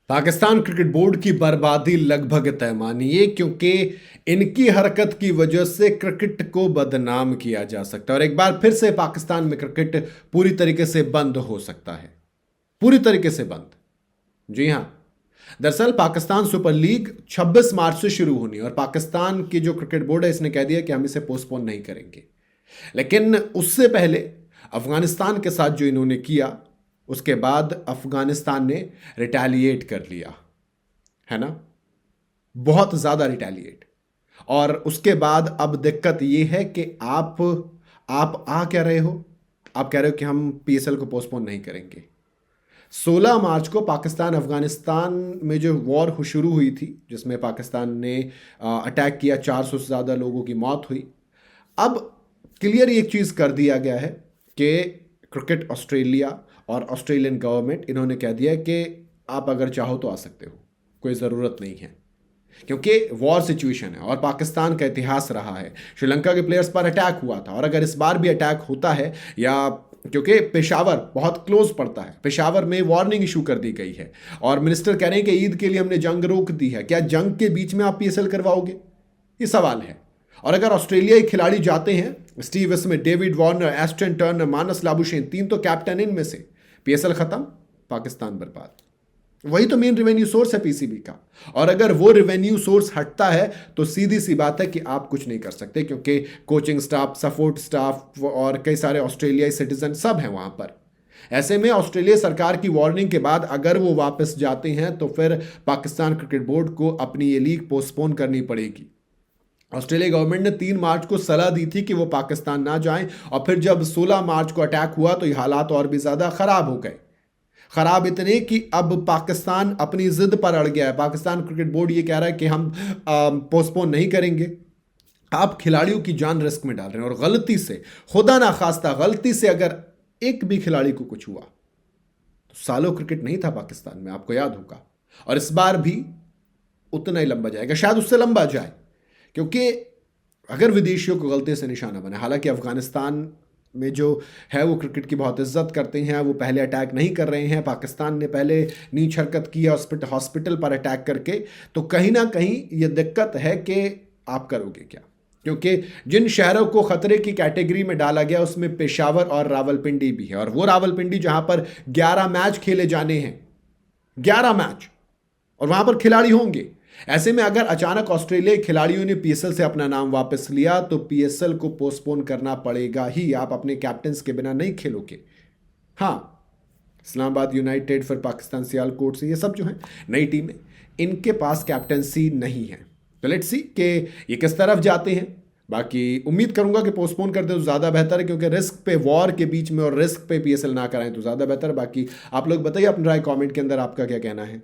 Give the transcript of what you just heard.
Pakistan cricket board की बर्बादी लगभग तय मानिए, क्योंकि इनकी हरकत की वजह से क्रिकेट को बदनाम किया जा सकता है और एक बार फिर से पाकिस्तान में क्रिकेट पूरी तरीके से बंद हो सकता है। पूरी तरीके से बंद। जी हां, दरअसल पाकिस्तान सुपर लीग 26 मार्च से शुरू होनी है और पाकिस्तान की जो क्रिकेट बोर्ड है इसने कह दिया कि हम इसे पोस्टपोन नहीं करेंगे। लेकिन उससे पहले अफगानिस्तान के साथ जो इन्होंने किया, उसके बाद अफगानिस्तान ने रिटेलिएट कर लिया, है ना, बहुत ज्यादा रिटेलिएट। और उसके बाद अब दिक्कत यह है कि आप आ क्या रहे हो, आप कह रहे हो कि हम पीएसएल को पोस्टपोन नहीं करेंगे। 16 मार्च को पाकिस्तान अफगानिस्तान में जो वॉर शुरू हुई थी, जिसमें पाकिस्तान ने अटैक किया, 400 से ज़्यादा लोगों की मौत हुई। अब क्लियर एक चीज़ कर दिया गया है कि क्रिकेट ऑस्ट्रेलिया और ऑस्ट्रेलियन गवर्नमेंट इन्होंने कह दिया है कि आप अगर चाहो तो आ सकते हो, कोई ज़रूरत नहीं है, क्योंकि वॉर सिचुएशन है और पाकिस्तान का इतिहास रहा है। श्रीलंका के प्लेयर्स पर अटैक हुआ था और अगर इस बार भी अटैक होता है, या क्योंकि पेशावर बहुत क्लोज पड़ता है, पेशावर में वार्निंग इशू कर दी गई है और मिनिस्टर कह रहे हैं कि ईद के लिए हमने जंग रोक दी है। क्या जंग के बीच में आप पीएसएल करवाओगे, ये सवाल है। और अगर ऑस्ट्रेलियाई खिलाड़ी जाते हैं, Steve Smith, David Warner, Ashton Turner, Marnus Labuschagne, तीन तो कैप्टन इनमें से, पीएसएल खत्म, पाकिस्तान बर्बाद। वही तो मेन रेवेन्यू सोर्स है पीसीबी का। और अगर वो रेवेन्यू सोर्स हटता है तो सीधी सी बात है कि आप कुछ नहीं कर सकते, क्योंकि कोचिंग स्टाफ, सपोर्ट स्टाफ और कई सारे ऑस्ट्रेलियाई सिटीजन सब हैं वहां पर। ऐसे में ऑस्ट्रेलिया सरकार की वार्निंग के बाद अगर वो वापस जाते हैं तो फिर पाकिस्तान क्रिकेट बोर्ड को अपनी ये लीग पोस्टपोन करनी पड़ेगी। ऑस्ट्रेलिया गवर्नमेंट ने 3 मार्च को सलाह दी थी कि वो पाकिस्तान ना जाएं और फिर जब 16 मार्च को अटैक हुआ तो ये हालात और भी ज़्यादा ख़राब हो गए। ख़राब इतने कि अब पाकिस्तान अपनी ज़िद पर अड़ गया है। पाकिस्तान क्रिकेट बोर्ड ये कह रहा है कि हम पोस्टपोन नहीं करेंगे। आप खिलाड़ियों की जान रिस्क में डाल रहे हैं और गलती से, खुदा ना खास्ता गलती से अगर एक भी खिलाड़ी को कुछ हुआ तो सालों क्रिकेट नहीं था पाकिस्तान में, आपको याद होगा। और इस बार भी उतना ही लंबा जाएगा, शायद उससे लंबा जाए, क्योंकि अगर विदेशियों को गलती से निशाना बने। हालांकि अफगानिस्तान में जो है वो क्रिकेट की बहुत इज्जत करते हैं, वो पहले अटैक नहीं कर रहे हैं। पाकिस्तान ने पहले नीच हरकत की हॉस्पिटल पर अटैक करके, तो कहीं ना कहीं ये दिक्कत है कि आप करोगे क्या, क्योंकि जिन शहरों को खतरे की कैटेगरी में डाला गया उसमें पेशावर और रावलपिंडी भी है, और वो रावलपिंडी जहां पर 11 मैच खेले जाने हैं, 11 मैच, और वहां पर खिलाड़ी होंगे। ऐसे में अगर अचानक ऑस्ट्रेलियाई खिलाड़ियों ने पीएसएल से अपना नाम वापस लिया तो पीएसएल को पोस्टपोन करना पड़ेगा ही। आप अपने कैप्टन्स के बिना नहीं खेलोगे। हाँ, इस्लामाबाद यूनाइटेड, फिर पाकिस्तान सियालकोट से, ये सब जो है नई टीमें, इनके पास कैप्टनसी नहीं है। तो लेट्स सी कि ये किस तरफ जाते हैं। बाकी उम्मीद करूंगा कि पोस्टपोन कर दे तो ज़्यादा बेहतर है, क्योंकि रिस्क पे, वॉर के बीच में और रिस्क पे पीएसएल ना कराएं तो ज़्यादा बेहतर है। बाकी आप लोग बताइए अपनी राय कमेंट के अंदर, आपका क्या कहना है।